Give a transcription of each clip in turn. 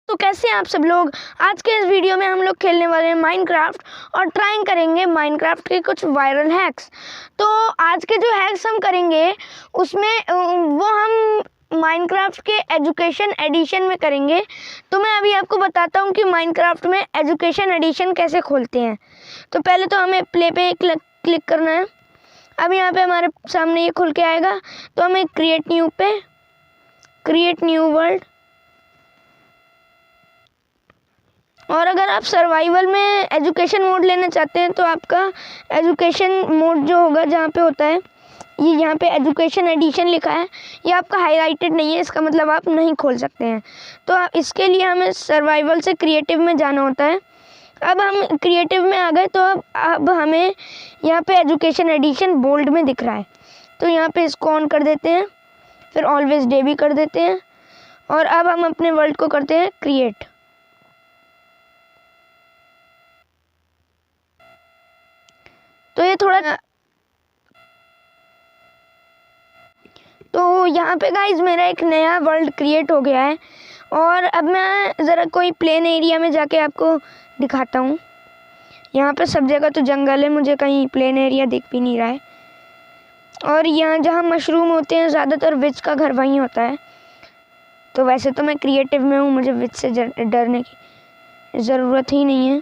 तो कैसे हैं आप सब लोग। आज के इस वीडियो में हम लोग खेलने वाले हैं माइनक्राफ्ट और ट्राइंग करेंगे माइनक्राफ्ट के कुछ वायरल हैक्स। तो आज के जो हैक्स हम करेंगे उसमें वो हम माइनक्राफ्ट के एजुकेशन एडिशन में करेंगे। तो मैं अभी आपको बताता हूँ कि माइनक्राफ्ट में एजुकेशन एडिशन कैसे खोलते हैं। तो पहले तो हमें प्ले पे क्लिक करना है। अब यहाँ पे हमारे सामने ये खुल के आएगा, तो हमें क्रिएट न्यू पे क्रिएट न्यू वर्ल्ड, और अगर आप सर्वाइवल में एजुकेशन मोड लेना चाहते हैं तो आपका एजुकेशन मोड जो होगा जहाँ पे होता है ये यहाँ पे एजुकेशन एडिशन लिखा है, ये आपका हाईलाइटेड नहीं है, इसका मतलब आप नहीं खोल सकते हैं। तो इसके लिए हमें सर्वाइवल से क्रिएटिव में जाना होता है। अब हम क्रिएटिव में आ गए, तो अब हमें यहाँ पे एजुकेशन एडिशन बोल्ड में दिख रहा है, तो यहाँ पे इसको ऑन कर देते हैं, फिर ऑलवेज डे भी कर देते हैं, और अब हम अपने वर्ल्ड को करते हैं क्रिएट। तो ये थोड़ा, तो यहाँ पे गाइज मेरा एक नया वर्ल्ड क्रिएट हो गया है। और अब मैं ज़रा कोई प्लेन एरिया में जाके आपको दिखाता हूँ। यहाँ पे सब जगह तो जंगल है, मुझे कहीं प्लेन एरिया दिख भी नहीं रहा है। और यहाँ जहाँ मशरूम होते हैं ज़्यादातर विच का घर वहीं होता है। तो वैसे तो मैं क्रिएटिव में हूँ, मुझे विच से डरने की ज़रूरत ही नहीं है।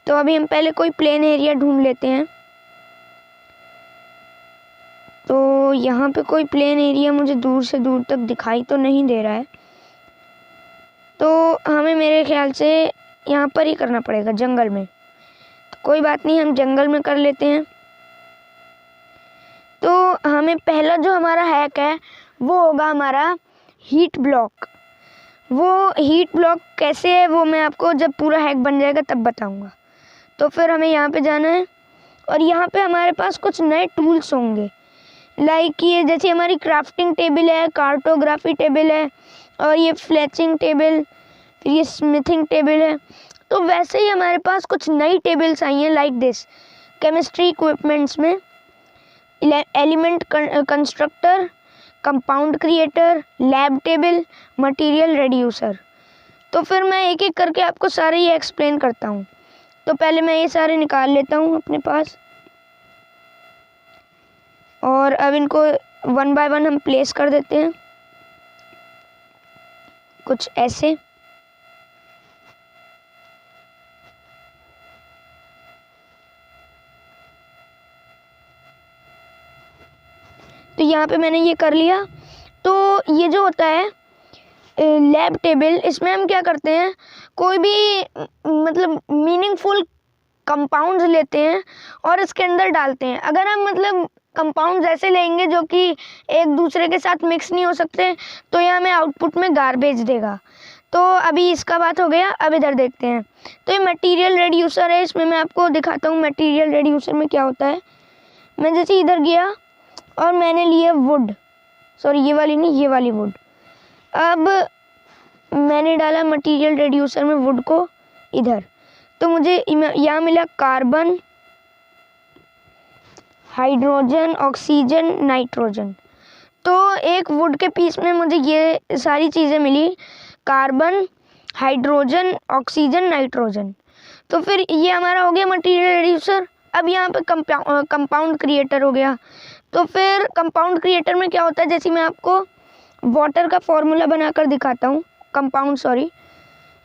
तो अभी हम पहले कोई प्लेन एरिया ढूंढ लेते हैं। तो यहाँ पे कोई प्लेन एरिया मुझे दूर से दूर तक दिखाई तो नहीं दे रहा है, तो हमें मेरे ख्याल से यहाँ पर ही करना पड़ेगा, जंगल में। तो कोई बात नहीं, हम जंगल में कर लेते हैं। तो हमें पहला जो हमारा हैक है वो होगा हमारा हीट ब्लॉक। वो हीट ब्लॉक कैसे है वो मैं आपको जब पूरा हैक बन जाएगा तब बताऊँगा। तो फिर हमें यहाँ पे जाना है, और यहाँ पे हमारे पास कुछ नए टूल्स होंगे, लाइक ये जैसे हमारी क्राफ्टिंग टेबल है, कार्टोग्राफी टेबल है, और ये फ्लेचिंग टेबल, फिर ये स्मिथिंग टेबल है। तो वैसे ही हमारे पास कुछ नई टेबल्स आई हैं, लाइक दिस केमिस्ट्री इक्विपमेंट्स में element constructor, compound creator, lab table, material reducer. तो फिर मैं एक एक करके आपको सारे ये एक्सप्लेन करता हूँ। तो पहले मैं ये सारे निकाल लेता हूँ अपने पास, और अब इनको वन बाय वन हम प्लेस कर देते हैं कुछ ऐसे। तो यहाँ पे मैंने ये कर लिया। तो ये जो होता है लैब टेबल, इसमें हम क्या करते हैं, कोई भी मतलब मीनिंगफुल कंपाउंड्स लेते हैं और इसके अंदर डालते हैं। अगर हम मतलब कंपाउंड्स ऐसे लेंगे जो कि एक दूसरे के साथ मिक्स नहीं हो सकते, तो ये हमें आउटपुट में गार्बेज देगा। तो अभी इसका बात हो गया, अब इधर देखते हैं। तो ये मटेरियल रेड्यूसर है, इसमें मैं आपको दिखाता हूँ मटेरियल रेड्यूसर में क्या होता है। मैं जैसे इधर गया और मैंने लिया वुड, सॉरी ये वाली नहीं, ये वाली वुड। अब मैंने डाला मटेरियल रेड्यूसर में वुड को इधर, तो मुझे यहाँ मिला कार्बन, हाइड्रोजन, ऑक्सीजन, नाइट्रोजन। तो एक वुड के पीस में मुझे ये सारी चीज़ें मिली, कार्बन, हाइड्रोजन, ऑक्सीजन, नाइट्रोजन। तो फिर ये हमारा हो गया मटेरियल रेड्यूसर। अब यहाँ पे कंपाउंड क्रिएटर हो गया। तो फिर कंपाउंड क्रिएटर में क्या होता है, जैसे मैं आपको वाटर का फॉर्मूला बनाकर दिखाता हूँ, कंपाउंड सॉरी,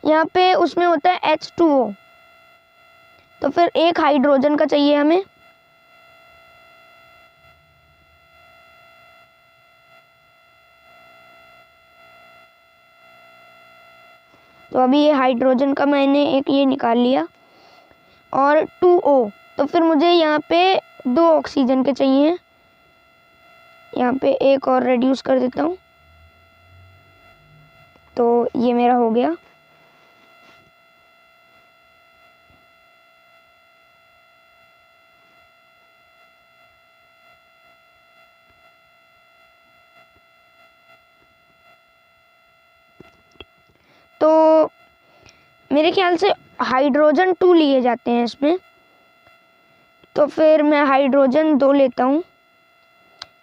यहाँ पे उसमें होता है H2O। तो फिर एक हाइड्रोजन का चाहिए हमें, तो अभी ये हाइड्रोजन का मैंने एक ये निकाल लिया, और 2O। तो फिर मुझे यहाँ पे 2 ऑक्सीजन के चाहिए, यहाँ पे एक और रेड्यूस कर देता हूँ, तो ये मेरा हो गया। तो मेरे ख्याल से हाइड्रोजन 2 लिए जाते हैं इसमें, तो फिर मैं हाइड्रोजन 2 लेता हूँ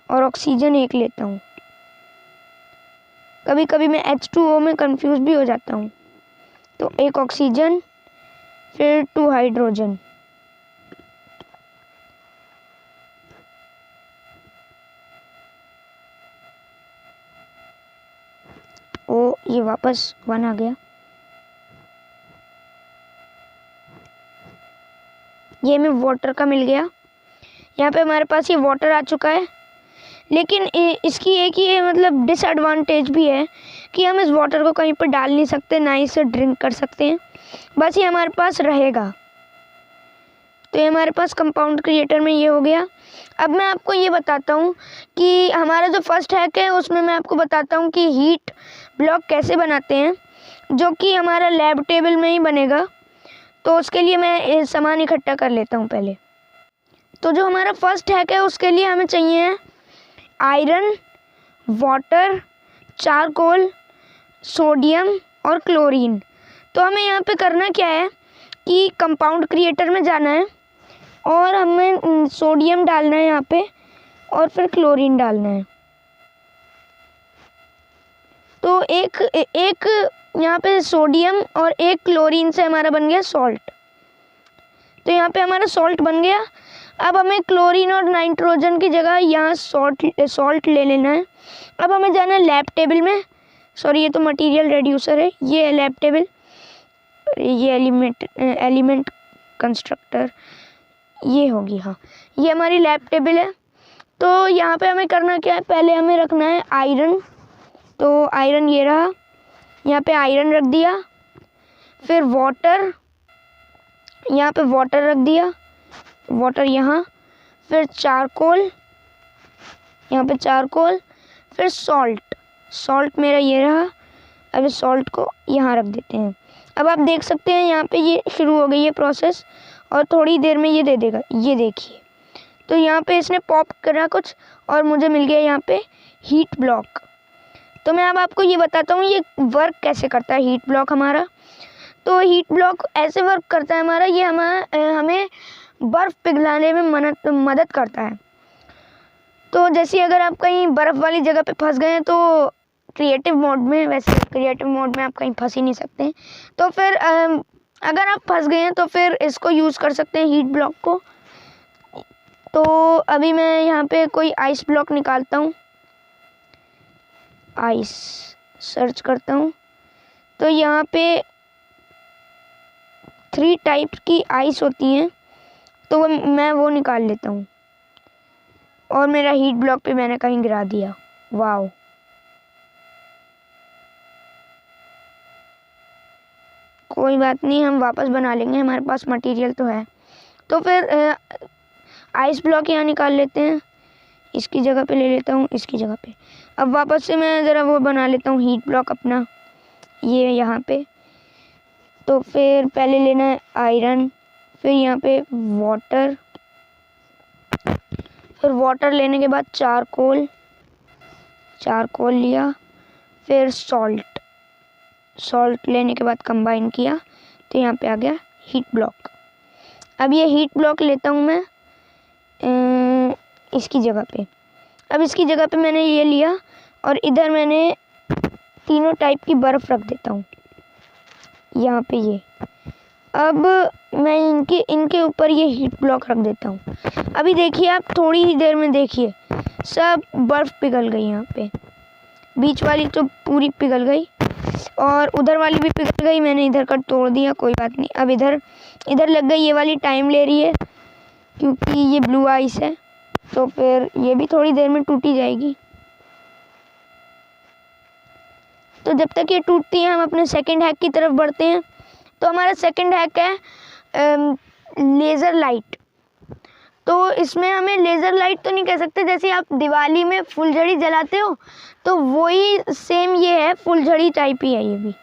और ऑक्सीजन 1 लेता हूँ। कभी कभी मैं H2O में कंफ्यूज भी हो जाता हूँ। तो एक ऑक्सीजन, फिर 2 हाइड्रोजन। ओ ये वापस 1 आ गया। ये हमें वाटर का मिल गया। यहाँ पे हमारे पास ये वाटर आ चुका है, लेकिन इसकी एक ये मतलब डिसएडवांटेज भी है कि हम इस वाटर को कहीं पर डाल नहीं सकते, ना ही इसे ड्रिंक कर सकते हैं, बस ये हमारे पास रहेगा। तो ये हमारे पास कंपाउंड क्रिएटर में ये हो गया। अब मैं आपको ये बताता हूँ कि हमारा जो फर्स्ट हैक है उसमें मैं आपको बताता हूँ कि हीट ब्लॉक कैसे बनाते हैं, जो कि हमारा लैब टेबल में ही बनेगा। तो उसके लिए मैं सामान इकट्ठा कर लेता हूँ पहले। तो जो हमारा फर्स्ट हैक है उसके लिए हमें चाहिए आयरन, वाटर, चारकोल, सोडियम और क्लोरीन। तो हमें यहाँ पे करना क्या है कि कंपाउंड क्रिएटर में जाना है और हमें सोडियम डालना है यहाँ पे और फिर क्लोरीन डालना है। तो एक यहाँ पे सोडियम और एक क्लोरीन से हमारा बन गया सॉल्ट। तो यहाँ पे हमारा सॉल्ट बन गया। अब हमें क्लोरीन और नाइट्रोजन की जगह यहाँ सॉल्ट ले लेना है। अब हमें जाना है लैब टेबल में। सॉरी, ये तो मटेरियल रेड्यूसर है, ये है लैब टेबल, ये एलिमेंट कंस्ट्रक्टर ये होगी। हाँ, ये हमारी लैब टेबल है। तो यहाँ पे हमें करना क्या है, पहले हमें रखना है आयरन। तो आयरन ये रहा, यहाँ पे आयरन रख दिया। फिर वाटर, यहाँ पे वाटर रख दिया, वाटर यहाँ। फिर चारकोल, यहाँ पे चारकोल। फिर सॉल्ट मेरा ये रहा। अब इस सॉल्ट को यहाँ रख देते हैं। अब आप देख सकते हैं यहाँ पे ये शुरू हो गई है प्रोसेस, और थोड़ी देर में ये दे देगा। ये देखिए, तो यहाँ पे इसने पॉप करा कुछ और मुझे मिल गया यहाँ पे हीट ब्लॉक। तो मैं अब आपको ये बताता हूँ ये वर्क कैसे करता है हीट ब्लॉक हमारा। तो हीट ब्लॉक ऐसे वर्क करता है हमारा, ये हमें बर्फ़ पिघलाने में मदद करता है। तो जैसे अगर आप कहीं बर्फ़ वाली जगह पे फंस गए हैं तो क्रिएटिव मोड में, वैसे क्रिएटिव मोड में आप कहीं फंस ही नहीं सकते, तो फिर अगर आप फंस गए हैं तो फिर इसको यूज़ कर सकते हैं हीट ब्लॉक को। तो अभी मैं यहाँ पे कोई आइस ब्लॉक निकालता हूँ, आइस सर्च करता हूँ। तो यहाँ पे 3 टाइप की आइस होती हैं, तो मैं वो निकाल लेता हूँ और मेरा हीट ब्लॉक पे मैंने कहीं गिरा दिया। वाओ, कोई बात नहीं, हम वापस बना लेंगे, हमारे पास मटेरियल तो है। तो फिर आइस ब्लॉक यहाँ निकाल लेते हैं, इसकी जगह पे ले लेता हूँ, इसकी जगह पे। अब वापस से मैं ज़रा वो बना लेता हूँ हीट ब्लॉक अपना, ये यहाँ पे। तो फिर पहले लेना है आयरन, फिर यहाँ पे वाटर, फिर वाटर लेने के बाद चारकोल लिया, फिर सॉल्ट लेने के बाद कंबाइन किया, तो यहाँ पे आ गया हीट ब्लॉक। अब ये हीट ब्लॉक लेता हूँ मैं इसकी जगह पे। अब इसकी जगह पे मैंने ये लिया और इधर मैंने तीनों टाइप की बर्फ़ रख देता हूँ यहाँ पे ये। अब मैं इनके ऊपर ये हीट ब्लॉक रख देता हूँ। अभी देखिए, आप थोड़ी ही देर में देखिए सब बर्फ़ पिघल गई। यहाँ पे बीच वाली तो पूरी पिघल गई और उधर वाली भी पिघल गई, मैंने इधर का तोड़ दिया, कोई बात नहीं। अब इधर लग गई, ये वाली टाइम ले रही है क्योंकि ये ब्लू आइस है, तो फिर ये भी थोड़ी देर में टूटी जाएगी। तो जब तक ये टूटती है हम अपने सेकंड हैक की तरफ बढ़ते हैं। तो हमारा सेकंड हैक है लेज़र लाइट। तो इसमें हमें लेज़र लाइट तो नहीं कह सकते, जैसे आप दिवाली में फुलझड़ी जलाते हो तो वही सेम ये है, फुलझड़ी टाइप ही है ये भी।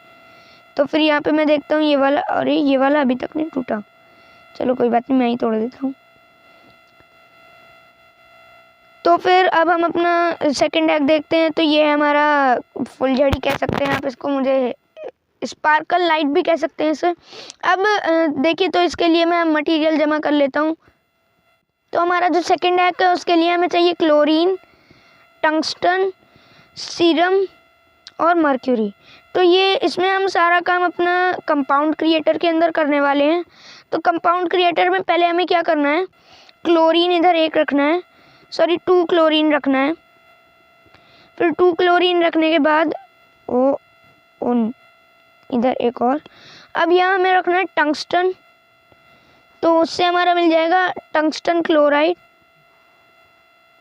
तो फिर यहाँ पे मैं देखता हूँ ये वाला, अरे ये वाला अभी तक नहीं टूटा, चलो कोई बात नहीं, मैं ही तोड़ देता हूँ। तो फिर अब हम अपना सेकंड हैक देखते हैं। तो ये है हमारा फुलझड़ी कह सकते हैं आप इसको, मुझे स्पार्कल लाइट भी कह सकते हैं इसे। अब देखिए, तो इसके लिए मैं मटेरियल जमा कर लेता हूँ। तो हमारा जो सेकंड हैक है उसके लिए हमें चाहिए क्लोरीन, टंगस्टन, सीरम और मर्क्यूरी। तो ये इसमें हम सारा काम अपना कंपाउंड क्रिएटर के अंदर करने वाले हैं। तो कंपाउंड क्रिएटर में पहले हमें क्या करना है, क्लोरीन इधर एक रखना है, सॉरी 2 क्लोरीन रखना है। फिर 2 क्लोरीन रखने के बाद इधर एक और। अब यहाँ हमें रखना है टंगस्टन, तो उससे हमारा मिल जाएगा टंगस्टन क्लोराइड।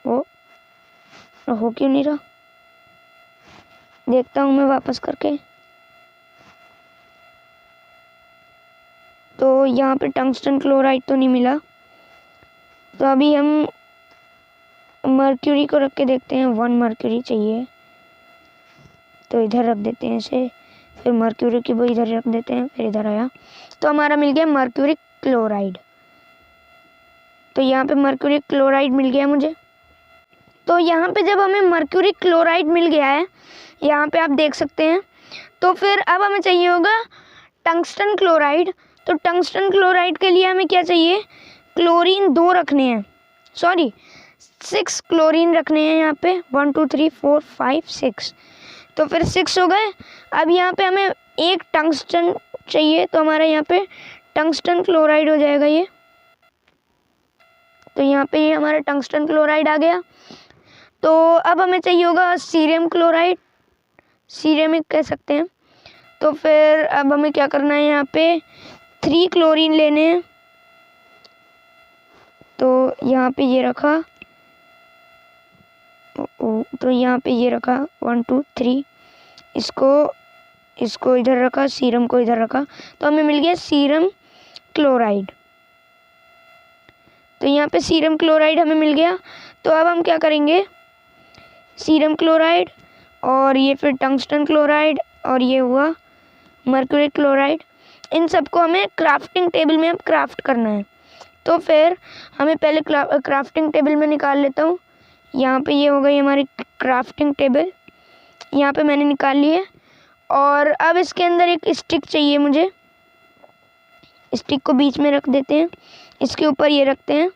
हो क्यों नहीं रहा, देखता हूँ मैं वापस करके। तो यहाँ पे टंगस्टन क्लोराइड तो नहीं मिला, तो अभी हम मर्क्यूरी को रख के देखते हैं। 1 मर्क्यूरी चाहिए, तो इधर रख देते हैं इसे। फिर मर्क्यूरी की वो इधर रख देते हैं, फिर इधर आया, तो हमारा मिल गया मर्क्यूरिक क्लोराइड। तो यहाँ पे मर्क्यूरिक क्लोराइड मिल गया मुझे। तो यहाँ पे जब हमें मर्क्यूरिक क्लोराइड मिल गया है, यहाँ पे आप देख सकते हैं, तो फिर अब हमें चाहिए होगा टंगस्टन क्लोराइड। तो टंगस्टन क्लोराइड के लिए हमें क्या चाहिए, क्लोरीन 2 रखने हैं, सॉरी 6 क्लोरीन रखने हैं यहाँ पे। 1 2 3 4 5 6, तो फिर 6 हो गए। अब यहाँ पे हमें एक टंगस्टन चाहिए, तो हमारा यहाँ पे टंगस्टन क्लोराइड हो जाएगा ये। तो यहाँ पे ये हमारा टंगस्टन क्लोराइड आ गया। तो अब हमें चाहिए होगा सीरियम क्लोराइड, सीरेमिक कह सकते हैं। तो फिर अब हमें क्या करना है, यहाँ पे 3 क्लोरीन लेने हैं। तो यहाँ पे ये रखा, तो यहाँ पे ये रखा 1 2 3, इसको इधर रखा, सीरम को इधर रखा, तो हमें मिल गया सीरम क्लोराइड। तो यहाँ पे सीरम क्लोराइड हमें मिल गया। तो अब हम क्या करेंगे, सीरम क्लोराइड और ये फिर टंगस्टन क्लोराइड और ये हुआ मर्क्यूरी क्लोराइड, इन सबको हमें क्राफ्टिंग टेबल में अब क्राफ्ट करना है। तो फिर हमें पहले क्राफ्टिंग टेबल में निकाल लेता हूँ। यहाँ पे ये हो गई हमारी क्राफ्टिंग टेबल, यहाँ पे मैंने निकाल ली है। और अब इसके अंदर एक स्टिक चाहिए मुझे, स्टिक को बीच में रख देते हैं, इसके ऊपर ये रखते हैं।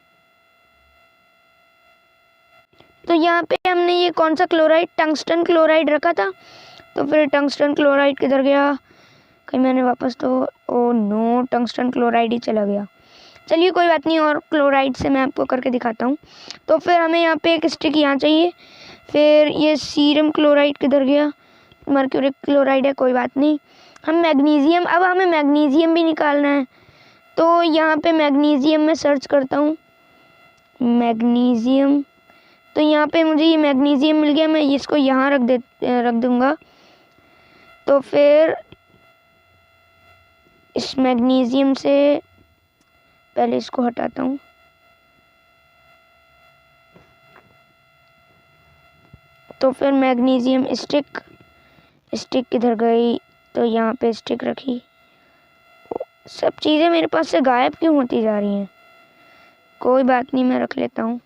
तो यहाँ पे हमने ये कौन सा क्लोराइड, टंगस्टन क्लोराइड रखा था, तो फिर टंगस्टन क्लोराइड किधर गया, कहीं मैंने वापस, तो ओ नो, टंगस्टन क्लोराइड ही चला गया। चलिए कोई बात नहीं, और क्लोराइड से मैं आपको करके दिखाता हूँ। तो फिर हमें यहाँ पे एक स्टिक यहाँ चाहिए। फिर ये सीरम क्लोराइड किधर गया, मर्क्यूरिक क्लोराइड है, कोई बात नहीं। हम मैग्नीशियम, अब हमें मैग्नीशियम भी निकालना है। तो यहाँ पे मैग्नीशियम में सर्च करता हूँ, मैग्नीशियम। तो यहाँ पे मुझे ये मैग्नीशियम मिल गया, मैं इसको यहाँ रख दूँगा। तो फिर इस मैग्नीशियम से पहले इसको हटाता हूँ। तो फिर मैग्नीशियम स्टिक किधर गई, तो यहाँ पे स्टिक रखी। सब चीज़ें मेरे पास से गायब क्यों होती जा रही हैं, कोई बात नहीं, मैं रख लेता हूँ।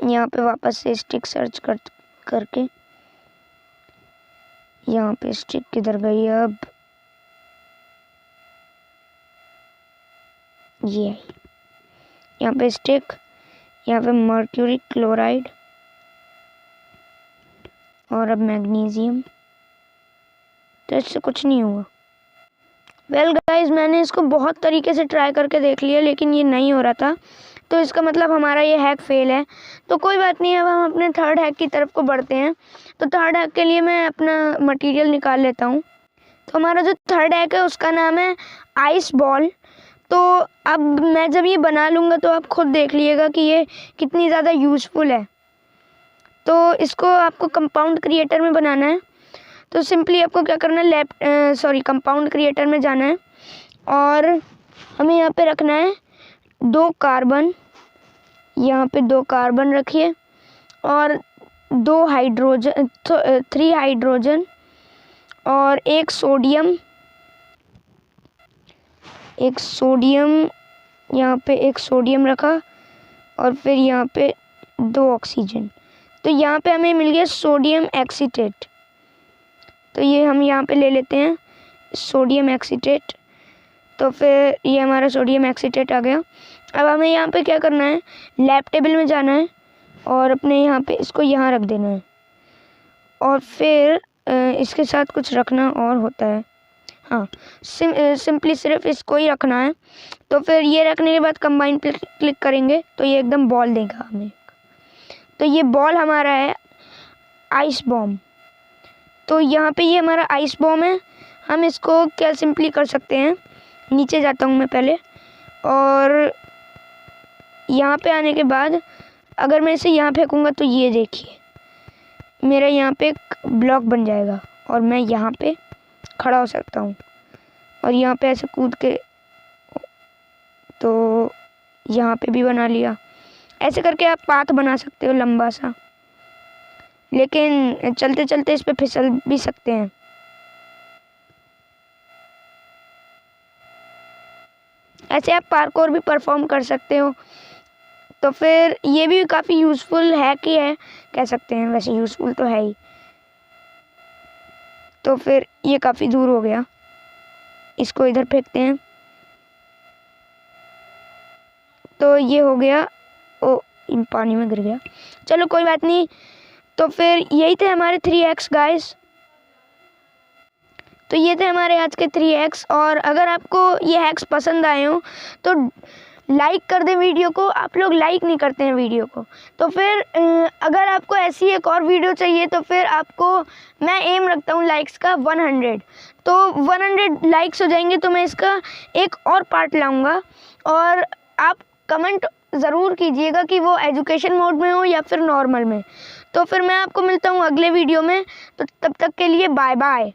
यहाँ पे वापस से स्टिक सर्च करके यहाँ पे स्टिक किधर गई, अब ये आई, यहाँ पे स्टिक, यहाँ पे मर्क्यूरी क्लोराइड और अब मैग्नीशियम। तो इससे कुछ नहीं हुआ। वेल गाइस, मैंने इसको बहुत तरीके से ट्राई करके देख लिया, लेकिन ये नहीं हो रहा था, तो इसका मतलब हमारा ये हैक फेल है। तो कोई बात नहीं, अब हम अपने थर्ड हैक की तरफ को बढ़ते हैं। तो थर्ड हैक के लिए मैं अपना मटेरियल निकाल लेता हूँ। तो हमारा जो थर्ड हैक है उसका नाम है आइस बॉल। तो अब मैं जब ये बना लूँगा तो आप खुद देख लीजिएगा कि ये कितनी ज़्यादा यूज़फुल है। तो इसको आपको कंपाउंड क्रिएटर में बनाना है। तो सिंपली आपको क्या करना है, कंपाउंड क्रिएटर में जाना है और हमें यहाँ पे रखना है 2 कार्बन। यहाँ पे 2 कार्बन रखिए और 3 हाइड्रोजन और एक सोडियम, यहाँ पे एक सोडियम रखा और फिर यहाँ पे 2 ऑक्सीजन। तो यहाँ पे हमें मिल गया सोडियम एक्सीटेट। तो ये हम यहाँ पे ले लेते हैं सोडियम एक्सीटेट। तो फिर ये हमारा सोडियम एक्सीटेट आ गया। अब हमें यहाँ पे क्या करना है, लैब टेबल में जाना है और अपने यहाँ पे इसको यहाँ रख देना है। और फिर इसके साथ कुछ रखना और होता है। हाँ, सिंपली सिर्फ इसको ही रखना है। तो फिर ये रखने के बाद कंबाइन पे क्लिक करेंगे तो ये एकदम बॉल देगा हमें। तो ये बॉल हमारा है आइस बॉम्ब। तो यहाँ पे ये हमारा आइस बॉम्ब है। हम इसको क्या सिंपली कर सकते हैं, नीचे जाता हूँ मैं पहले, और यहाँ पे आने के बाद अगर मैं इसे यहाँ फेंकूँगा तो ये देखिए मेरा यहाँ पे एक ब्लॉक बन जाएगा और मैं यहाँ पे खड़ा हो सकता हूँ और यहाँ पे ऐसे कूद के, तो यहाँ पे भी बना लिया। ऐसे करके आप पाथ बना सकते हो लंबा सा, लेकिन चलते चलते इस पे फिसल भी सकते हैं। ऐसे आप पार्कोर भी परफॉर्म कर सकते हो। तो फिर ये भी काफ़ी यूज़फुल हैक ही है, कह सकते हैं, वैसे यूज़फुल तो है ही। तो फिर ये काफ़ी दूर हो गया, इसको इधर फेंकते हैं। तो ये हो गया, ओ पानी में गिर गया, चलो कोई बात नहीं। तो फिर यही थे हमारे 3x गाइस। तो ये थे हमारे आज के 3x। और अगर आपको ये हैक्स पसंद आए हो तो लाइक कर दें वीडियो को। आप लोग लाइक नहीं करते हैं वीडियो को। तो फिर अगर आपको ऐसी एक और वीडियो चाहिए तो फिर आपको, मैं एम रखता हूँ लाइक्स का 100। तो 100 लाइक्स हो जाएंगे तो मैं इसका एक और पार्ट लाऊंगा। और आप कमेंट ज़रूर कीजिएगा कि वो एजुकेशन मोड में हो या फिर नॉर्मल में। तो फिर मैं आपको मिलता हूँ अगले वीडियो में। तो तब तक के लिए बाय बाय।